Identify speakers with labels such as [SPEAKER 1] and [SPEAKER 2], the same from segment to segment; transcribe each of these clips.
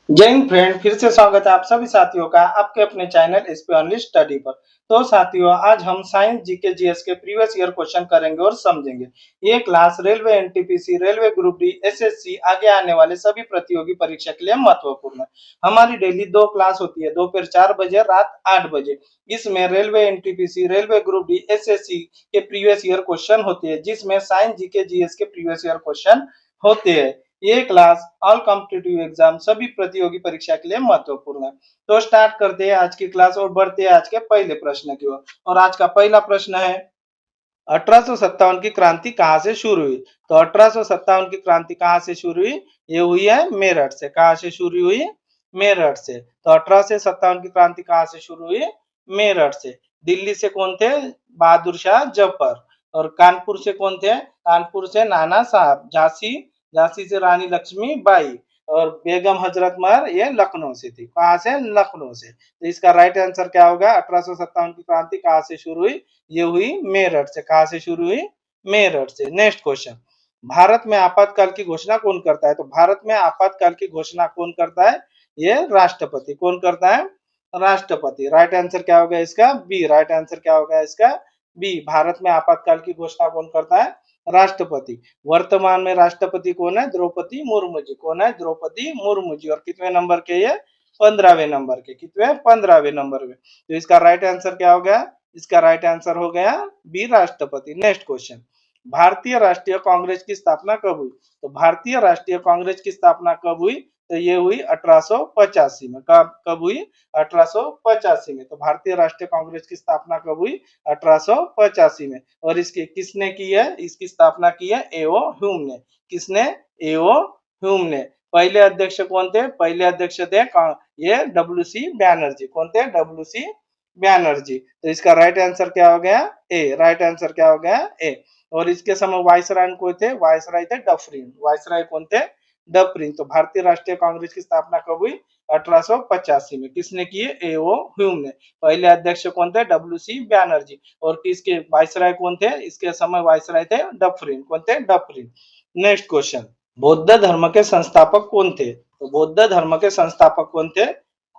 [SPEAKER 1] जय हिंद फ्रेंड, फिर से स्वागत है आप सभी साथियों का आपके अपने चैनल एसपी ओनली स्टडी पर। तो साथियों, आज हम साइंस जीके जीएस के प्रीवियस ईयर क्वेश्चन करेंगे और समझेंगे। ये class railway NTPC, railway group D, SSC आगे आने वाले सभी प्रतियोगी परीक्षा के लिए महत्वपूर्ण है। हमारी डेली 2 क्लास होती है, दोपहर 4 बजे, रात 8 बजे। इसमें railway NTPC, railway group D, SSC के प्रीवियस ईयर क्वेश्चन होते हैं, जिसमें साइंस जीके जीएस के प्रीवियस ईयर क्वेश्चन होते हैं। ये क्लास ऑल कॉम्पिटिटिव एग्जाम सभी प्रतियोगी परीक्षा के लिए महत्वपूर्ण है। तो स्टार्ट करते हैं आज की क्लास और बढ़ते हैं आज के पहले प्रश्न की ओर। और आज का पहला प्रश्न है, 1857 की क्रांति कहां से शुरू हुई? तो 1857 की क्रांति कहां से शुरू हुई? ये हुई है मेरठ से। कहां से शुरू हुई? मेरठ से। तो 1857 की क्रांति कहां से शुरू हुई? मेरठ से। दिल्ली से कौन थे? बहादुर शाह जफर। और कानपुर से कौन थे? कानपुर से नाना साहब। झांसी, झांसी से रानी लक्ष्मीबाई। और बेगम हजरत महल ये लखनऊ से थी। कहां से? लखनऊ से। तो इसका राइट आंसर क्या होगा? 1857 की क्रांति कहां से शुरू हुई? ये हुई मेरठ से। कहां से शुरू हुई? मेरठ से। नेक्स्ट क्वेश्चन, भारत में आपातकाल की घोषणा कौन करता है? तो भारत में आपातकाल की घोषणा कौन करता है? ये राष्ट्रपति। कौन करता है? राष्ट्रपति। राइट आंसर क्या होगा इसका? बी। राइट आंसर क्या होगा इसका? बी। भारत में आपातकाल की घोषणा कौन करता है? राष्ट्रपति। वर्तमान में राष्ट्रपति कौन है? द्रौपदी मुर्मू जी। कौन है? द्रौपदी मुर्मू जी। और कितने नंबर के? ये 15वें नंबर के। कितने? 15वें नंबर में। तो इसका राइट आंसर क्या हो गया? इसका राइट आंसर हो गया बी, राष्ट्रपति। नेक्स्ट क्वेश्चन, भारतीय राष्ट्रीय कांग्रेस की स्थापना कब हुई? तो भारतीय राष्ट्रीय कांग्रेस की स्थापना कब हुई? तो ये हुई 1885 में। कब कब हुई? 1885 में। तो भारतीय राष्ट्रीय कांग्रेस की स्थापना कब हुई? 1885 में। और इसकी किसने की है? इसकी स्थापना की है एओ ह्यूम ने। किसने? एओ ह्यूम ने। पहले अध्यक्ष कौन थे? पहले अध्यक्ष थे ये डब्ल्यू.सी. बैनर्जी। कौन थे? डब्ल्यू.सी. बैनर्जी। तो इसका राइट आंसर क्या हो गया? ए। राइट आंसर क्या हो गया? ए। और इसके समय वायसराय कौन थे? वायसराय थे डफरिन। वायसराय कौन थे? डफरिन। तो भारतीय राष्ट्रीय कांग्रेस की स्थापना कब हुई? 1885 में। किसने की? एओ ह्यूम ने। पहले अध्यक्ष कौन थे? डब्ल्यू.सी. बैनर्जी। और किसके वायसराय कौन थे? इसके समय वायसराय थे डफरिन। कौन थे? डफरिन। नेक्स्ट क्वेश्चन, बौद्ध धर्म के संस्थापक कौन थे? तो बौद्ध धर्म के संस्थापक कौन थे?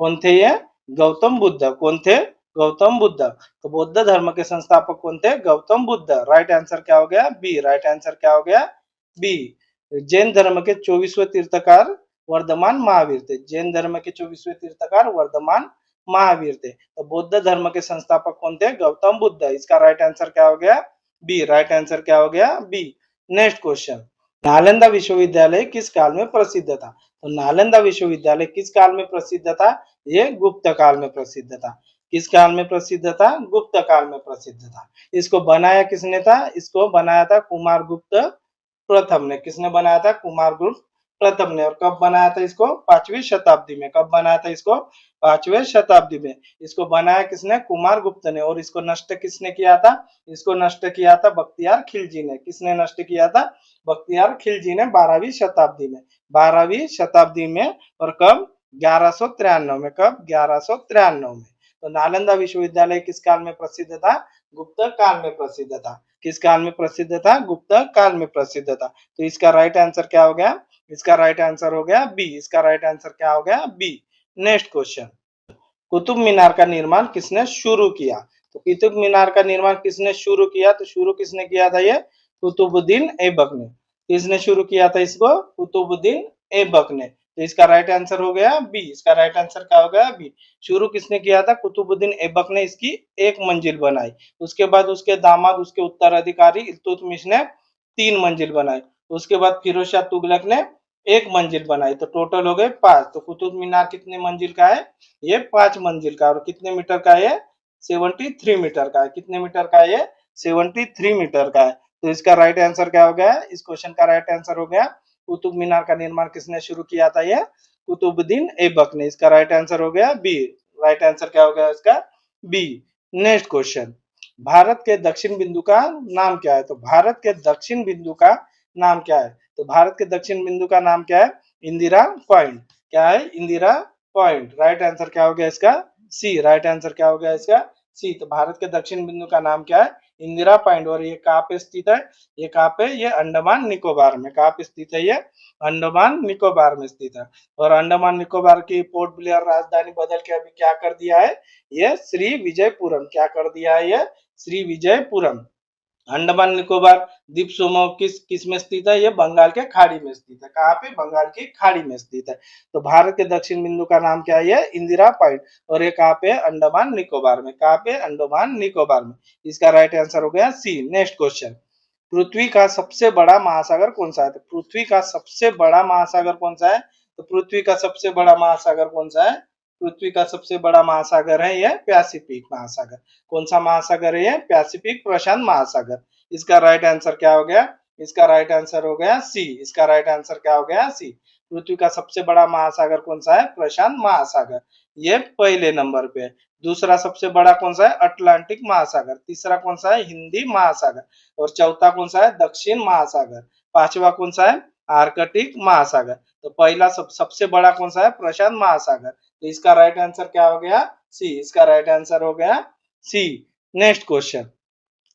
[SPEAKER 1] कौन थे ये? गौतम बुद्ध। कौन थे? गौतम बुद्ध। तो बौद्ध धर्म के संस्थापक कौन थे? गौतम बुद्ध। राइट आंसर क्या हो गया? बी। राइट आंसर क्या हो गया? बी। जैन धर्म के 24वें तीर्थकार वर्धमान महावीर थे। जैन धर्म के 24वें तीर्थकार वर्धमान महावीर थे। तो बौद्ध धर्म के संस्थापक कौन थे? गौतम बुद्ध। इसका राइट आंसर क्या हो गया? बी। राइट आंसर क्या हो गया? बी। नेक्स्ट क्वेश्चन, नालंदा विश्वविद्यालय किस काल में प्रसिद्ध था? तो नालंदा विश्वविद्यालय किस काल में प्रसिद्ध था? ये गुप्त काल में प्रसिद्ध था। किस काल में प्रसिद्ध था? गुप्त काल में प्रसिद्ध था। इसको बनाया किसने था? इसको बनाया था कुमार गुप्त प्रथम ने। किसने बनाया था? कुमार गुप्त प्रथम ने। और कब बनाया था इसको? 5वीं शताब्दी में। कब बनाया था इसको? 5वीं शताब्दी में। इसको बनाया किसने? कुमार गुप्त ने। और इसको नष्ट किसने किया था? इसको नष्ट किया था बख्तियार खिलजी ने। किसने नष्ट किया था? बख्तियार खिलजी ने 12वीं शताब्दी में। 12वीं शताब्दी में। और कब? 1193 में। कब? 1193 में। तो नालंदा विश्वविद्यालय किस काल में प्रसिद्ध था? गुप्त काल में प्रसिद्ध था। किस काल में प्रसिद्ध था? गुप्त काल में प्रसिद्ध था। तो इसका राइट आंसर क्या हो गया? इसका राइट आंसर हो गया बी। इसका राइट आंसर क्या हो गया? B. Next question, Qutub Minar का निर्माण किसने शुरू किया? तो कुतुब मीनार का निर्माण किसने शुरू किया? तो शुरू किसने किया था? ये कुतुबुद्दीन ऐबक ने। किसने शुरू किया था इसको? कुतुबुद्दीन ऐबक ने। तो इसका राइट आंसर हो गया बी। इसका राइट आंसर क्या हो गया? बी। शुरू किसने किया था? कुतुबुद्दीन ऐबक ने इसकी एक मंजिल बनाई। उसके बाद उसके दामाद, उसके उत्तराधिकारी इल्तुतमिश ने 3 मंजिल बनाई। उसके बाद फिरोज शाह तुगलक ने एक मंजिल बनाई। तो टोटल हो गए 5। तो कुतुब मीनार कितने मंजिल का है? ये 5 मंजिल का। और कितने मीटर का है? 73 मीटर का है। कितने मीटर का है? 73 मीटर का है। तो इसका राइट आंसर क्या हो गया? इस क्वेश्चन का राइट आंसर हो गया, कुतुब मीनार का निर्माण किसने शुरू किया था? ये कुतुबुद्दीन ऐबक ने। इसका राइट आंसर हो गया बी। राइट आंसर क्या हो गया इसका? बी। नेक्स्ट क्वेश्चन, भारत के दक्षिण बिंदु का नाम क्या है? तो भारत के दक्षिण बिंदु का नाम क्या है? तो भारत के दक्षिण बिंदु का नाम क्या है? इंदिरा पॉइंट। क्या है? इंदिरा पॉइंट। राइट आंसर क्या हो गया इसका? सी। राइट आंसर क्या हो गया इसका? सी। तो भारत के दक्षिण बिंदु का नाम क्या है? इंदिरा पॉइंट। और ये कहाँ पे स्थित है? ये कहाँ पे? ये अंडमान निकोबार में। कहाँ पे स्थित है? ये अंडमान निकोबार में स्थित है। और अंडमान निकोबार की पोर्ट ब्लेयर राजधानी बदल के अभी क्या कर दिया है? ये श्री विजयपुरम। क्या कर दिया है? ये श्री विजयपुरम। अंडमान निकोबार द्वीप समूह किस में स्थित है? ये बंगाल के खाड़ी में स्थित है। कहाँ पे? बंगाल की खाड़ी में स्थित है। तो भारत के दक्षिण बिंदु का नाम क्या है? इंदिरा पॉइंट। और ये कहाँ पे? अंडमान निकोबार में। कहाँ पे? अंडमान निकोबार में। इसका राइट आंसर हो गया सी। नेक्स्ट क्वेश्चन, पृथ्वी का सबसे बड़ा महासागर कौन सा है? तो पृथ्वी का सबसे बड़ा महासागर कौन सा है? तो पृथ्वी का सबसे बड़ा महासागर कौन सा है? पृथ्वी का सबसे बड़ा महासागर है यह पैसिफिक महासागर। कौन सा महासागर है? यह पैसिफिक प्रशांत महासागर। इसका राइट आंसर क्या हो गया? इसका राइट आंसर हो गया सी। इसका राइट आंसर क्या हो गया? सी। पृथ्वी का सबसे बड़ा महासागर कौन सा है? प्रशांत महासागर। ये पहले नंबर पे है। दूसरा सबसे बड़ा कौन सा है? अटलांटिक महासागर। तीसरा कौन सा है? हिंदी महासागर। और चौथा कौन सा है? दक्षिण महासागर। पांचवा कौन सा है? आर्कटिक महासागर। तो पहला सबसे बड़ा कौन सा है? प्रशांत महासागर। तो इसका राइट आंसर क्या हो गया? सी। इसका राइट आंसर हो गया सी। नेक्स्ट क्वेश्चन,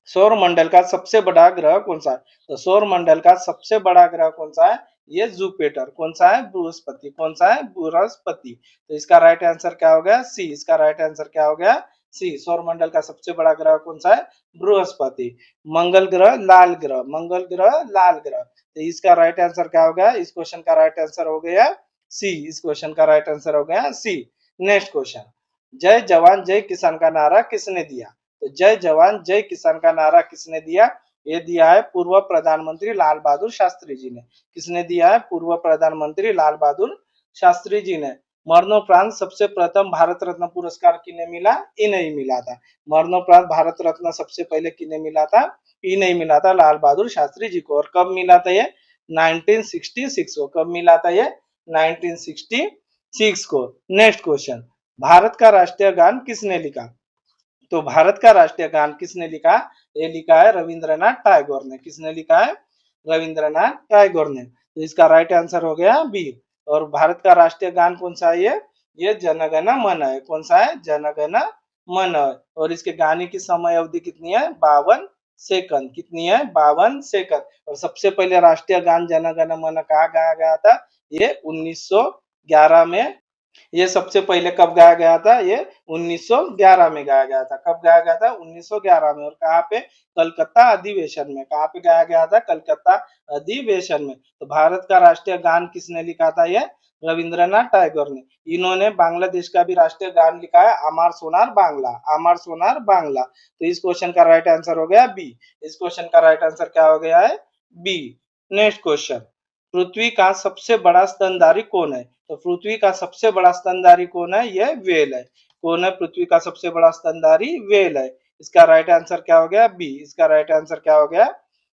[SPEAKER 1] सौर मंडल का सबसे बड़ा ग्रह कौन सा है? तो सौर मंडल का सबसे बड़ा ग्रह कौन सा है? ये जुपिटर। कौन सा है? बृहस्पति। कौन सा है? बृहस्पति। तो इसका राइट आंसर क्या हो गया? सी। इसका राइट आंसर क्या हो गया? सी। सौर मंडल का सबसे बड़ा ग्रह कौन सा है? बृहस्पति। मंगल ग्रह लाल ग्रह। मंगल ग्रह लाल ग्रह। तो इसका राइट आंसर क्या हो गया? इस क्वेश्चन का राइट आंसर हो गया सी। इस क्वेश्चन का राइट आंसर हो गया सी। नेक्स्ट क्वेश्चन, जय जवान जय किसान का नारा किसने दिया? तो जय जवान जय किसान का नारा किसने दिया? ये दिया है पूर्व प्रधानमंत्री लाल बहादुर शास्त्री जी ने। किसने दिया है? पूर्व प्रधानमंत्री लाल बहादुर शास्त्री जी ने। मरणोपरांत सबसे प्रथम भारत रत्न पुरस्कार किन्हें मिला? इन्हें मिला था। मरणोपरांत भारत रत्न सबसे पहले किन्हें मिला था? इन्हें मिला था, लाल बहादुर शास्त्री जी को। और कब मिला था ये? 1966 को। कब मिला था ये? 1966 को। नेक्स्ट क्वेश्चन, भारत का राष्ट्रीय गान किसने लिखा? तो भारत का राष्ट्रीय गान किसने लिखा? ये लिखा है रविंद्रनाथ टैगोर ने। किसने लिखा है? रविंद्रनाथ टैगोर ने। तो इसका राइट आंसर हो गया बी। और भारत का राष्ट्रीय गान कौन सा है? ये जनगण मन है। कौन सा है? जनगण मन। और इसके गाने की समय अवधि कितनी है? 52 सेकंड। कितनी है? 52 सेकंड। और सबसे पहले राष्ट्रीय गान जनगण मन कहाँ गाया गया था? ये 1911 में। ये सबसे पहले कब गाया गया था? ये 1911 में गाया गया था। कब गाया गया था? 1911 में। और कहाँ पे? कलकत्ता अधिवेशन में। कहाँ पे गाया गया था? कलकत्ता अधिवेशन में। तो भारत का राष्ट्रीय गान किसने लिखा था? ये रविंद्रनाथ टैगोर ने। इन्होंने बांग्लादेश का भी राष्ट्रीय गान लिखा है, आमार सोनार बांग्ला। आमार सोनार बांग्ला। तो इस क्वेश्चन का राइट आंसर हो गया बी। इस क्वेश्चन का राइट आंसर क्या हो गया है? बी। नेक्स्ट क्वेश्चन, पृथ्वी का सबसे बड़ा स्तनधारी कौन है? तो पृथ्वी का सबसे बड़ा स्तनधारी कौन है? यह व्हेल है। कौन है पृथ्वी का सबसे बड़ा स्तनधारी? व्हेल है। इसका राइट आंसर क्या हो गया? बी। इसका राइट आंसर क्या हो गया?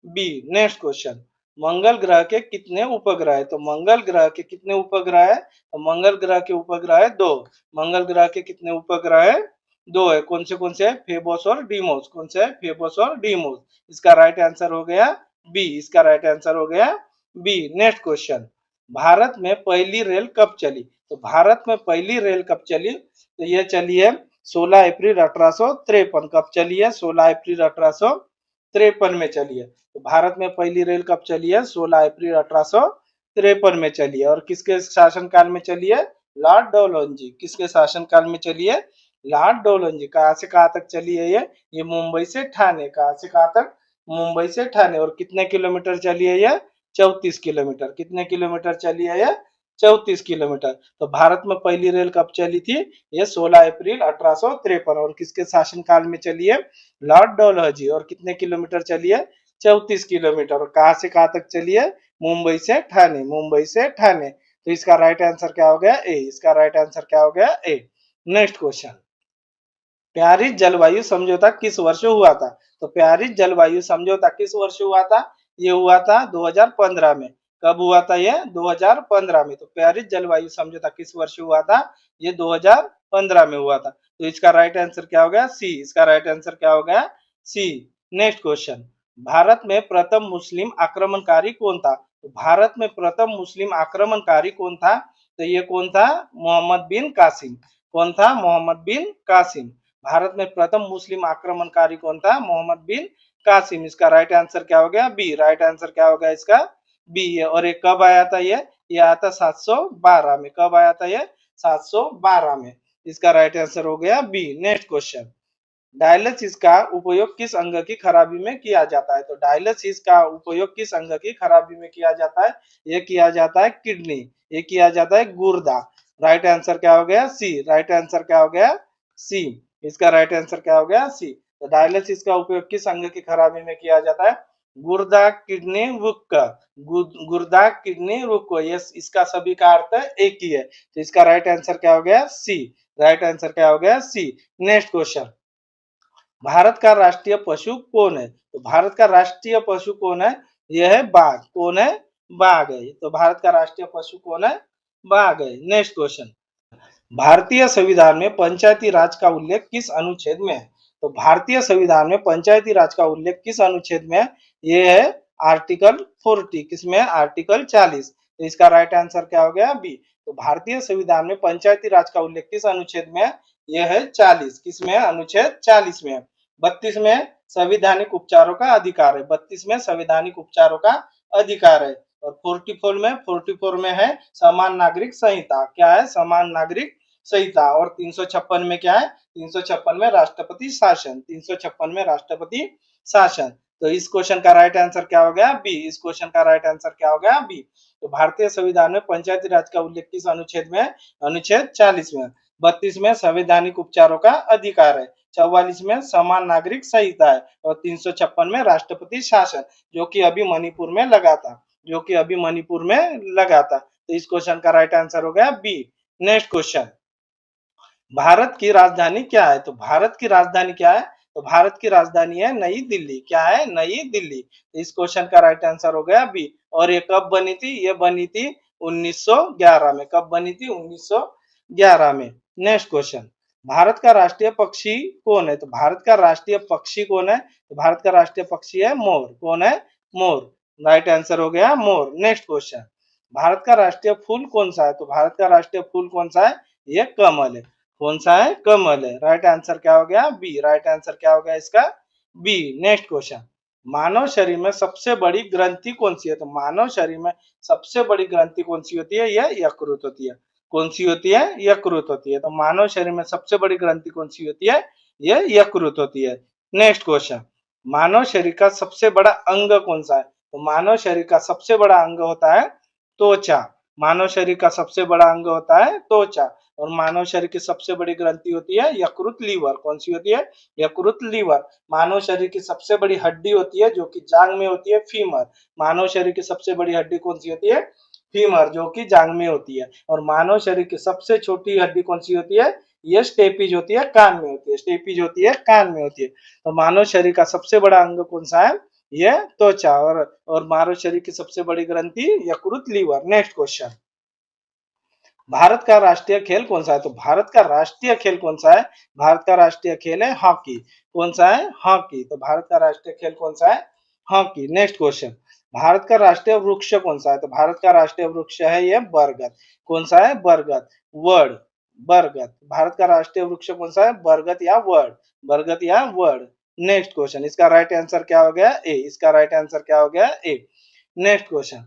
[SPEAKER 1] बी। नेक्स्ट क्वेश्चन, मंगल ग्रह के कितने उपग्रह है? तो मंगल ग्रह के कितने उपग्रह है? तो मंगल ग्रह के उपग्रह है 2। मंगल ग्रह के कितने उपग्रह है? 2 है। कौन से है? फेबोस और डीमोस। कौन से है? फेबोस और डीमोस। इसका राइट आंसर हो गया बी। इसका राइट आंसर हो गया बी। नेक्स्ट क्वेश्चन, भारत में पहली रेल कब चली? तो भारत में पहली रेल कब चली? तो यह चली है 16 अप्रैल 1853। कब चली है? 16 अप्रैल 1853 में चली है। तो भारत में पहली रेल कब चली है? 16 अप्रैल 1853 में चली है। और किसके शासनकाल में चली है? लॉर्ड डोलहौजी। किसके शासनकाल में चली है? लॉर्ड डोलहौजी। कहाँ से कहाँ तक चली है ये मुंबई से ठाणे। कहाँ से कहाँ तक? मुंबई से ठाणे। और कितने किलोमीटर चली है ये? 34 किलोमीटर। कितने किलोमीटर चली है ये? 34 किलोमीटर। तो भारत में पहली रेल कब चली थी? ये 16 अप्रैल 1853। और किसके शासनकाल में चली है? लॉर्ड डोलहौजी। और कितने किलोमीटर चली है? 34 किलोमीटर। और कहाँ से कहाँ तक चली है? मुंबई से ठाणे। मुंबई से ठाणे। तो इसका राइट आंसर क्या हो गया? ए। इसका राइट आंसर क्या हो गया? ए। नेक्स्ट क्वेश्चन, पेरिस जलवायु समझौता किस वर्ष हुआ था? तो पेरिस जलवायु समझौता किस वर्ष हुआ था? ये हुआ था 2015 में। कब हुआ था ये? 2015 में। तो पेरिस जलवायु समझौता किस वर्ष हुआ था? ये 2015 में हुआ था। तो इसका राइट आंसर क्या हो गया? सी। इसका राइट आंसर क्या हो गया? सी। नेक्स्ट क्वेश्चन, भारत में प्रथम मुस्लिम आक्रमणकारी कौन था? तो भारत में प्रथम मुस्लिम आक्रमणकारी कौन था? तो ये कौन था? मोहम्मद बिन कासिम। कौन था? मोहम्मद बिन कासिम। भारत में प्रथम मुस्लिम आक्रमणकारी कौन था? मोहम्मद बिन कासिम। इसका राइट आंसर क्या हो गया? बी। राइट आंसर क्या होगा इसका? बी है। और ये कब आया था? ये आया था 712 में। कब आया था ये? 712 में। इसका राइट आंसर हो गया बी। नेक्स्ट क्वेश्चन, डायलिसिस का उपयोग किस अंग की खराबी में किया जाता है? तो डायलिसिस का उपयोग किस अंग की खराबी में किया जाता है? ये किया जाता है किडनी, ये किया जाता है गुर्दा। राइट आंसर क्या हो गया? सी। राइट आंसर क्या हो गया? सी। इसका राइट आंसर क्या हो गया? सी। तो डायलिसिस का उपयोग किस अंग की खराबी में किया जाता है? गुर्दा, किडनी, वृक्क। गुर्दा, किडनी, वृक्क, ये इसका सभी का अर्थ एक ही है। तो इसका राइट आंसर क्या हो गया? सी। राइट आंसर क्या हो गया? सी। नेक्स्ट क्वेश्चन, भारत का राष्ट्रीय पशु कौन है? तो भारत का राष्ट्रीय पशु कौन है? यह है बाघ। कौन है? बाघ है। तो भारत का राष्ट्रीय पशु कौन है? बाघ है। नेक्स्ट क्वेश्चन, भारतीय संविधान में पंचायती राज का उल्लेख किस अनुच्छेद में है? तो भारतीय संविधान में पंचायती राज का उल्लेख किस अनुच्छेद में है? ये है आर्टिकल 40। किसमें? आर्टिकल 40। तो इसका राइट आंसर क्या हो गया? बी। तो भारतीय संविधान में पंचायती राज का उल्लेख किस अनुच्छेद में है? यह है 40। किसमें? अनुच्छेद 40 में। 32 में संवैधानिक उपचारों का अधिकार है। 32 में संवैधानिक उपचारों का अधिकार है। और 44 में है समान नागरिक संहिता। क्या है? समान नागरिक संहिता। और 356 में क्या है? 356 में राष्ट्रपति शासन। 356 में राष्ट्रपति शासन। तो इस क्वेश्चन का राइट आंसर क्या हो गया? बी। इस क्वेश्चन का राइट आंसर क्या हो गया? बी। तो भारतीय संविधान में पंचायती राज का उल्लेख किस अनुच्छेद में? अनुच्छेद 40 में। 32 में संवैधानिक उपचारों का अधिकार है। 44 में समान नागरिक संहिता है। और 356 में राष्ट्रपति शासन, जो कि अभी मणिपुर में लगा था। जो कि अभी मणिपुर में लगा था। तो इस क्वेश्चन का राइट आंसर हो गया बी। नेक्स्ट क्वेश्चन, भारत की राजधानी क्या है? तो भारत की राजधानी क्या है? तो भारत की राजधानी है नई दिल्ली। क्या है? नई दिल्ली। तो इस क्वेश्चन का राइट आंसर हो गया बी। और ये कब बनी थी? ये बनी थी 1911 में। कब बनी थी? 1911 में। नेक्स्ट क्वेश्चन, भारत का राष्ट्रीय पक्षी कौन है? तो भारत का राष्ट्रीय पक्षी कौन है? तो भारत का राष्ट्रीय पक्षी है मोर। कौन है? मोर। राइट आंसर हो गया मोर। नेक्स्ट क्वेश्चन, भारत का राष्ट्रीय फूल कौन सा है? तो भारत का राष्ट्रीय फूल कौन सा है? ये कमल है। कौन सा है? कमल है। राइट आंसर क्या हो गया? बी। राइट आंसर क्या हो गया इसका? बी। नेक्स्ट क्वेश्चन, मानव शरीर में सबसे बड़ी ग्रंथि कौन सी है? तो मानव शरीर में सबसे बड़ी ग्रंथि कौन सी होती है? यह यकृत होती है। कौन सी होती है? यकृत होती है। तो मानव शरीर में सबसे बड़ी ग्रंथि कौन सी होती है? यह यकृत होती है। नेक्स्ट क्वेश्चन, मानव शरीर का सबसे बड़ा अंग कौन सा है? तो मानव शरीर का सबसे बड़ा अंग होता है त्वचा। मानव शरीर का सबसे बड़ा अंग होता है त्वचा। और मानव शरीर की सबसे बड़ी ग्रंथि होती है यकृत लीवर। कौन सी होती है? यकृत लीवर। मानव शरीर की सबसे बड़ी हड्डी होती है जो कि जांग में होती है, फीमर। मानव शरीर की सबसे बड़ी हड्डी कौन सी होती है? फीमर, जो कि जांग में होती है। और मानव शरीर की सबसे छोटी हड्डी कौन सी होती है? ये स्टेपीज होती है, कान में होती है। स्टेपीज होती है, कान में होती है। तो मानव शरीर का सबसे बड़ा अंग कौन सा है? ये त्वचा। और मानव शरीर की सबसे बड़ी ग्रंथि यकृत लीवर। नेक्स्ट क्वेश्चन, भारत का राष्ट्रीय खेल कौन सा है? तो भारत का राष्ट्रीय खेल कौन सा है? भारत का राष्ट्रीय खेल है हॉकी। कौन सा है? हॉकी। तो भारत का राष्ट्रीय खेल कौन सा है? हॉकी। नेक्स्ट क्वेश्चन, भारत का राष्ट्रीय वृक्ष कौन सा है? तो भारत का राष्ट्रीय वृक्ष है ये बरगद। कौन सा है? बरगद। वर्ड, बरगद। भारत का राष्ट्रीय वृक्ष कौन सा है? बरगद या वर्ड। बरगद या वर्ड। नेक्स्ट क्वेश्चन, इसका राइट आंसर क्या हो गया? ए। इसका राइट आंसर क्या हो गया? ए। नेक्स्ट क्वेश्चन,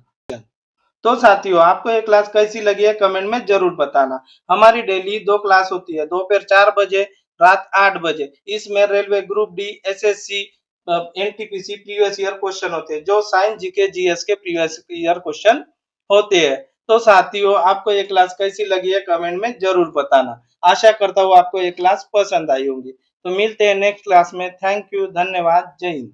[SPEAKER 1] तो साथियों आपको ये क्लास कैसी लगी है कमेंट में जरूर बताना। हमारी डेली 2 क्लास होती है, दोपहर 4 बजे, रात 8 बजे। इसमें railway group D, SSC, NTPC previous year question होते हैं, जो साइंस, जीके, जीएस के प्रीवियस ईयर क्वेश्चन होते हैं। तो साथियों आपको ये क्लास कैसी लगी है कमेंट में जरूर बताना। आशा करता हूँ आपको ये क्लास पसंद आई होगी। तो मिलते हैं नेक्स्ट क्लास में। थैंक यू, धन्यवाद, जय हिंद।